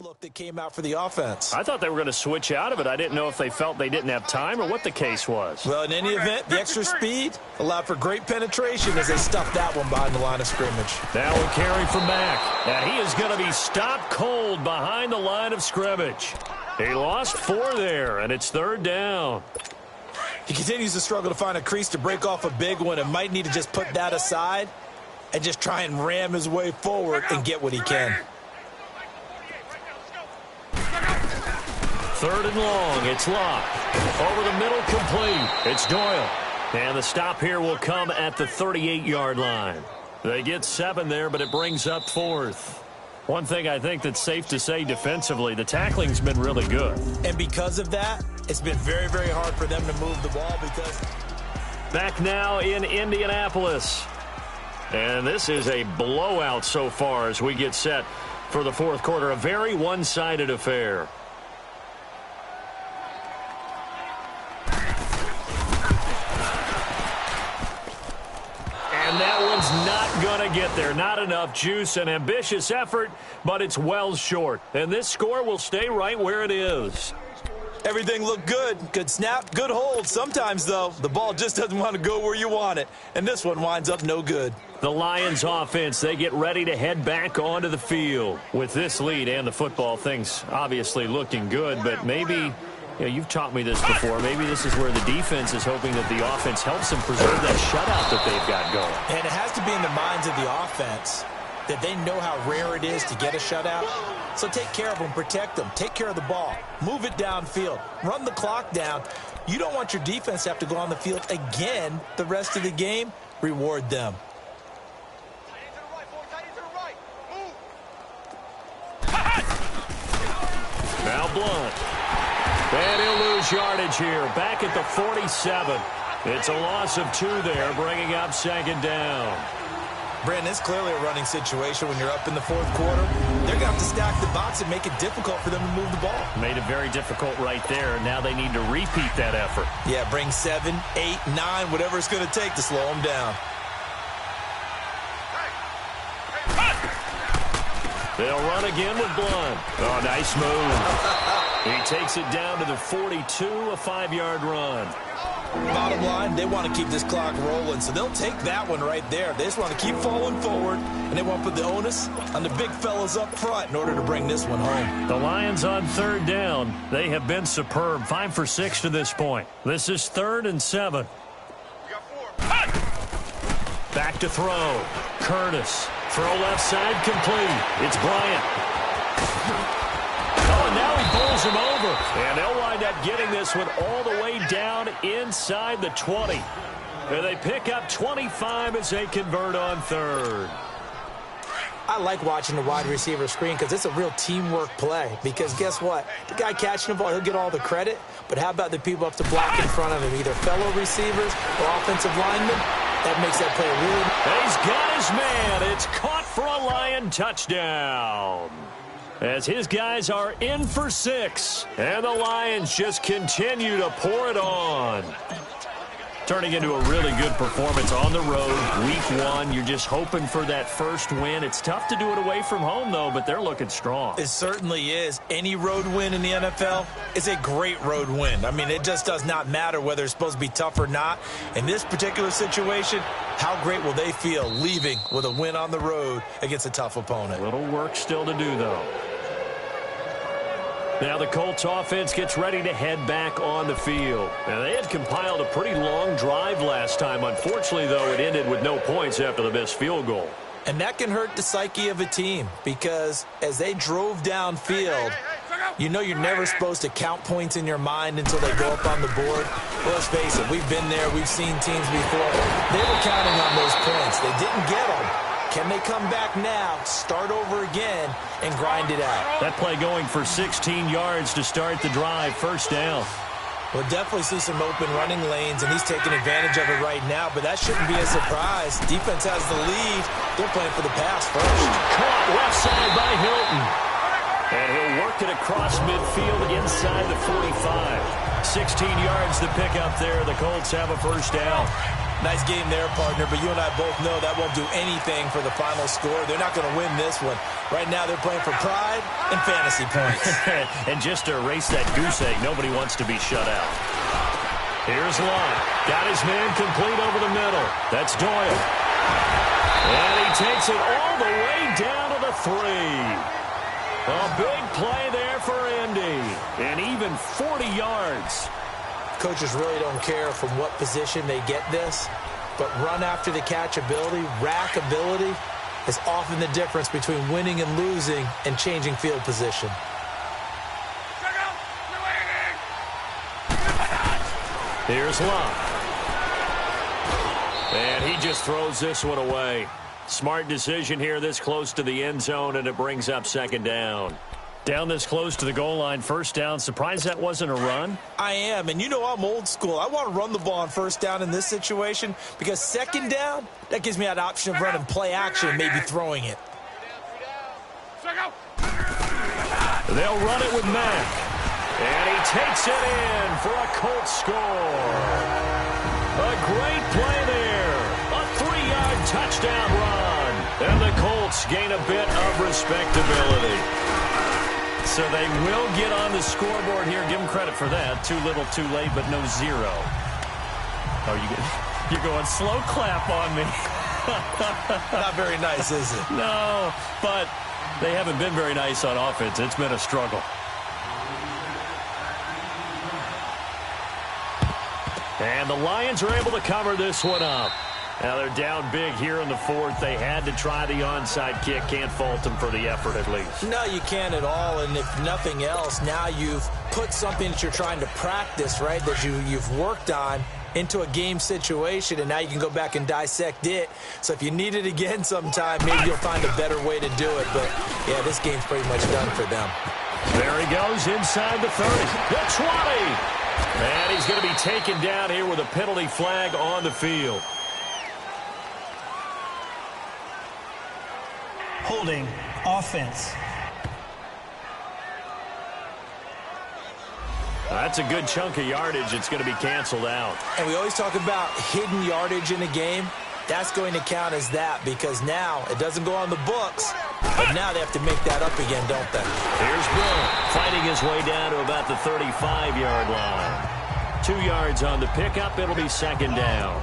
look that came out for the offense. I thought they were going to switch out of it. I didn't know if they felt they didn't have time or what the case was. Well, in any event, the extra speed allowed for great penetration as they stuffed that one behind the line of scrimmage. That will carry from back. And he is going to be stopped cold behind the line of scrimmage. He lost 4 there, and it's 3rd down. He continues to struggle to find a crease to break off a big one and might need to just put that aside and just try and ram his way forward and get what he can. 3rd and long. It's locked. Over the middle, complete. It's Doyle. And the stop here will come at the 38-yard line. They get 7 there, but it brings up 4th. One thing I think that's safe to say defensively, the tackling's been really good. And because of that, it's been very, very hard for them to move the ball because... Back now in Indianapolis. And this is a blowout so far as we get set for the 4th quarter. A very one-sided affair. And that one's not going to get there. Not enough juice. An ambitious effort, but it's well short. And this score will stay right where it is. Everything looked good. Good snap, good hold. Sometimes, though, the ball just doesn't want to go where you want it. And this one winds up no good. The Lions offense, they get ready to head back onto the field. With this lead and the football, things obviously looking good, but maybe... you've taught me this before. Maybe this is where the defense is hoping that the offense helps them preserve that shutout that they've got going. And it has to be in the minds of the offense that they know how rare it is to get a shutout. So take care of them, protect them, take care of the ball, move it downfield, run the clock down. You don't want your defense to have to go on the field again the rest of the game. Reward them. Now Blunt. And he'll lose yardage here. Back at the 47. It's a loss of 2 there, bringing up 2nd down. Brandon, it's clearly a running situation when you're up in the 4th quarter. They're going to have to stack the box and make it difficult for them to move the ball. Made it very difficult right there. Now they need to repeat that effort. Yeah, bring 7, 8, 9, whatever it's going to take to slow them down. They'll run again with Blunt. Oh, nice move. He takes it down to the 42, a 5-yard run. Bottom line, they want to keep this clock rolling, so they'll take that one right there. They just want to keep falling forward, and they want to put the onus on the big fellas up front in order to bring this one home. The Lions on 3rd down. They have been superb, 5 for 6 to this point. This is 3rd and 7. Back to throw. Curtis. Throw left side complete. It's Bryant. Oh, and now he pulls him over. And they'll wind up getting this one all the way down inside the 20. And they pick up 25 as they convert on 3rd. I like watching the wide receiver screen because it's a real teamwork play. Because guess what? The guy catching the ball, he'll get all the credit. But how about the people up to block in front of him? Either fellow receivers or offensive linemen. That makes that play really... He's got his man. It's caught for a Lion touchdown. As his guys are in for 6. And the Lions just continue to pour it on. Turning into a really good performance on the road. Week 1, you're just hoping for that first win. It's tough to do it away from home, though, but they're looking strong. It certainly is. Any road win in the NFL is a great road win. I mean, it just does not matter whether it's supposed to be tough or not. In this particular situation, how great will they feel leaving with a win on the road against a tough opponent? A little work still to do, though. Now the Colts offense gets ready to head back on the field. Now they had compiled a pretty long drive last time. Unfortunately, though, it ended with no points after the missed field goal. And that can hurt the psyche of a team because as they drove downfield, you know you're never supposed to count points in your mind until they go up on the board. Well, let's face it, we've been there. We've seen teams before. They were counting on those points. They didn't get them. Can they come back now, start over again, and grind it out? That play going for 16 yards to start the drive. 1st down. We'll definitely see some open running lanes, and he's taking advantage of it right now, but that shouldn't be a surprise. Defense has the lead. They're playing for the pass first. Caught left side by Hilton. And he'll work it across midfield inside the 45. 16 yards to pick up there. The Colts have a 1st down. Nice game there, partner, but you and I both know that won't do anything for the final score. They're not going to win this one. Right now they're playing for pride and fantasy points. And just to erase that goose egg, nobody wants to be shut out. Here's Love. Got his man complete over the middle. That's Doyle. And he takes it all the way down to the 3. A big play there for Indy. And even 40 yards. Coaches really don't care from what position they get this, but run after the catch ability, rack ability, is often the difference between winning and losing and changing field position. Here's Love. And he just throws this one away. Smart decision here this close to the end zone, and it brings up second down. Down this close to the goal line, first down. Surprised that wasn't a run? I am, and you know I'm old school. I want to run the ball on first down in this situation because second down, that gives me that option of running play action and maybe throwing it. They'll run it with Mack. And he takes it in for a Colts score. A great play there. A 3-yard touchdown run. And the Colts gain a bit of respectability. So they will get on the scoreboard here. Give them credit for that. Too little, too late, but no 0. Oh, you're going slow clap on me. Not very nice, is it? No, but they haven't been very nice on offense. It's been a struggle. And the Lions are able to cover this one up. Now they're down big here in the 4th. They had to try the onside kick. Can't fault them for the effort at least. No, you can't at all. And if nothing else, now you've put something that you're trying to practice, right, that you've worked on into a game situation, and now you can go back and dissect it. So if you need it again sometime, maybe you'll find a better way to do it. But, yeah, this game's pretty much done for them. There he goes inside the 30. The 20. And he's going to be taken down here with a penalty flag on the field. Holding offense. That's a good chunk of yardage. It's going to be canceled out. And we always talk about hidden yardage in a game. That's going to count as that because now it doesn't go on the books, but now they have to make that up again, don't they? Here's Bill fighting his way down to about the 35-yard line. 2 yards on the pickup. It'll be second down.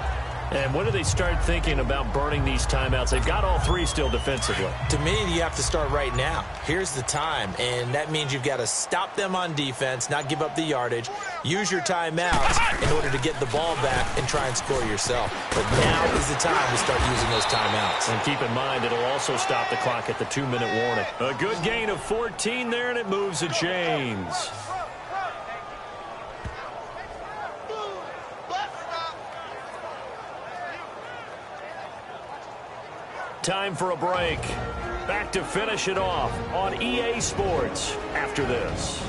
And when do they start thinking about burning these timeouts? They've got all 3 still defensively. To me, you have to start right now. Here's the time, and that means you've got to stop them on defense, not give up the yardage, use your timeouts in order to get the ball back and try and score yourself. But now is the time to start using those timeouts. And keep in mind, it'll also stop the clock at the 2-minute warning. A good gain of 14 there, and it moves the chains. Time for a break. Back to finish it off on EA Sports after this.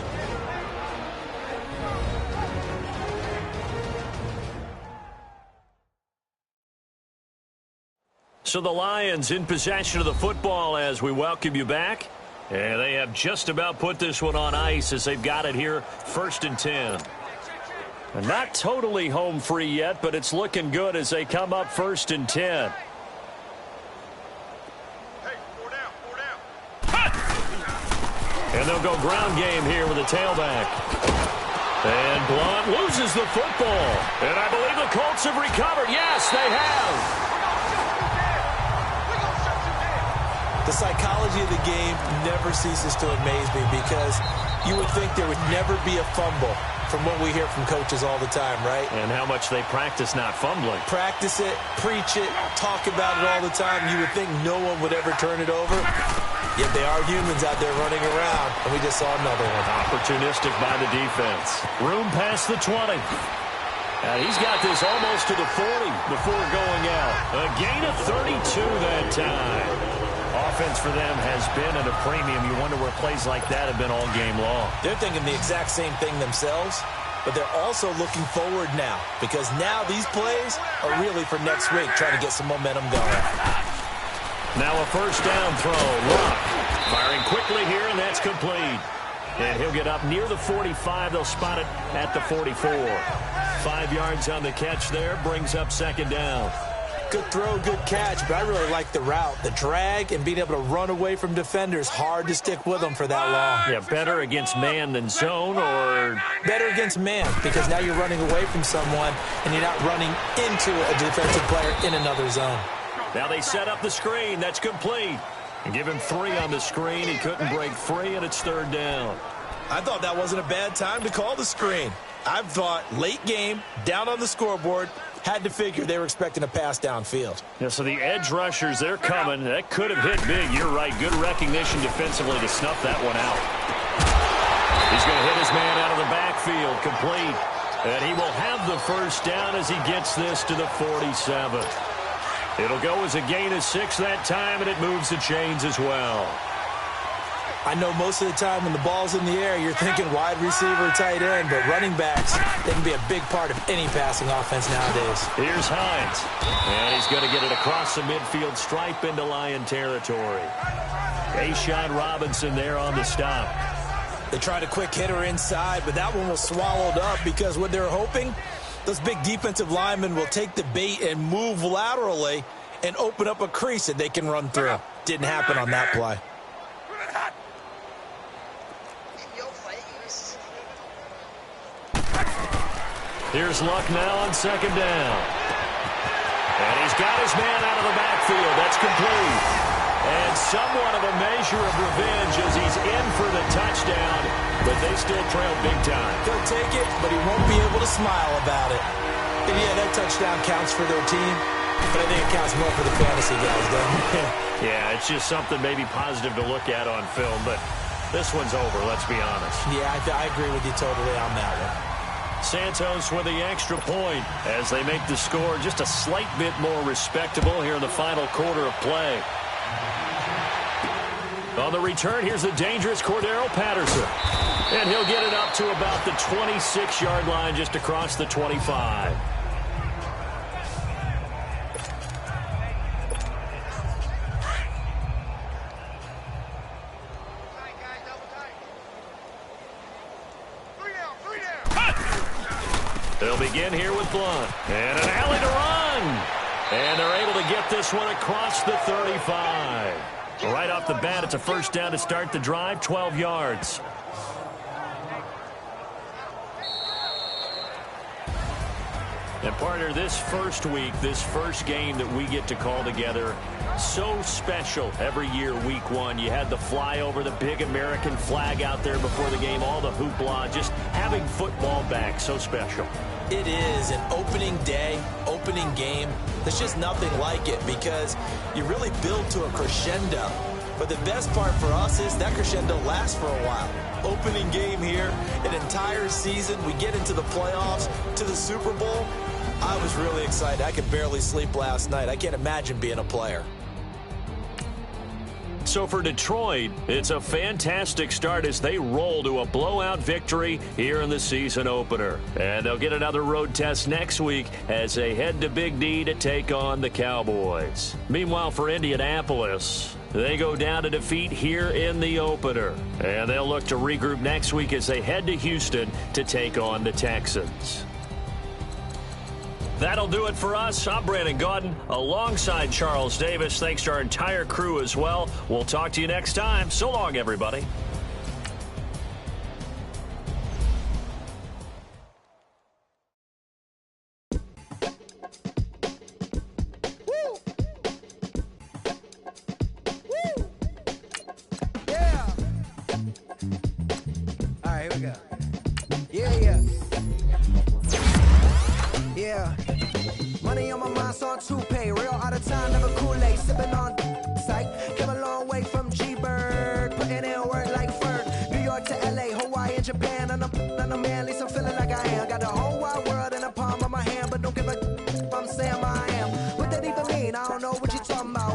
So the Lions in possession of the football as we welcome you back. And they have just about put this one on ice as they've got it here, 1st and 10. And not totally home free yet, but it's looking good as they come up 1st and 10. And they'll go ground game here with a tailback. And Blunt loses the football. And I believe the Colts have recovered. Yes, they have. The psychology of the game never ceases to amaze me because you would think there would never be a fumble from what we hear from coaches all the time, right? And how much they practice not fumbling. Practice it, preach it, talk about it all the time. You would think no one would ever turn it over. Yet they are humans out there running around, and we just saw another one. Opportunistic by the defense. Room past the 20. And he's got this almost to the 40 before going out. A gain of 32 that time. Offense for them has been at a premium. You wonder where plays like that have been all game long. They're thinking the exact same thing themselves, but they're also looking forward now because now these plays are really for next week, trying to get some momentum going. Now a first down throw. Luck firing quickly here, and that's complete. And he'll get up near the 45. They'll spot it at the 44. 5 yards on the catch there, brings up second down. Good throw, good catch, but I really like the route. The drag and being able to run away from defenders, hard to stick with them for that long. Yeah, better against man than zone, or? Better against man, because now you're running away from someone and you're not running into a defensive player in another zone. Now they set up the screen. That's complete. And give him 3 on the screen. He couldn't break free, and it's third down. I thought that wasn't a bad time to call the screen. I thought late game, down on the scoreboard, had to figure they were expecting a pass downfield. Yeah, so the edge rushers, they're coming. That could have hit big. You're right. Good recognition defensively to snuff that one out. He's going to hit his man out of the backfield, complete. And he will have the first down as he gets this to the 47. It'll go as a gain of 6 that time, and it moves the chains as well. I know most of the time when the ball's in the air, you're thinking wide receiver, tight end, but running backs, they can be a big part of any passing offense nowadays. Here's Hines, and he's going to get it across the midfield stripe into Lion territory. A'Shawn Robinson there on the stop. They tried a quick hitter inside, but that one was swallowed up because what they're hoping, those big defensive linemen will take the bait and move laterally and open up a crease that they can run through. Didn't happen on that play. Here's Luck now on second down. And he's got his man out of the backfield. That's complete. And somewhat of a measure of revenge as he's in for the touchdown, but they still trail big time. He'll take it, but he won't be able to smile about it. And yeah, that touchdown counts for their team, but I think it counts more for the fantasy guys, doesn't it? Yeah, it's just something maybe positive to look at on film, but this one's over, let's be honest. Yeah, I agree with you totally on that one. Santos with the extra point as they make the score just a slight bit more respectable here in the final quarter of play. On the return, here's the dangerous Cordero Patterson. And he'll get it up to about the 26-yard line, just across the 25. They'll begin here with Blunt. And an alley to run. And they're able to get this one across the 35. Right off the bat, it's a first down to start the drive, 12 yards. And partner, this first week, this first game that we get to call together, so special every year, week 1. You had the flyover, the big American flag out there before the game, all the hoopla, just having football back, so special. It is an opening day, opening game. There's just nothing like it because you really build to a crescendo. But the best part for us is that crescendo lasts for a while. Opening game here, an entire season. We get into the playoffs, to the Super Bowl. I was really excited. I could barely sleep last night. I can't imagine being a player. So for Detroit, it's a fantastic start as they roll to a blowout victory here in the season opener. And they'll get another road test next week as they head to Big D to take on the Cowboys. Meanwhile, for Indianapolis, they go down to defeat here in the opener. And they'll look to regroup next week as they head to Houston to take on the Texans. That'll do it for us. I'm Brandon Gaudin alongside Charles Davis. Thanks to our entire crew as well. We'll talk to you next time. So long, everybody. Yeah. All right, here we go. Yeah. Yeah. Money on my mind, so I'm to pay. Real out of time, never Kool-Aid. Sipping on sight. Came a long way from G-Bird. Putting in work like Ferg. New York to LA, Hawaii, and Japan. And I'm man, at least I'm feeling like I am. Got the whole wide world in the palm of my hand. But don't give a I'm saying I am. What that even mean? I don't know what you're talking about.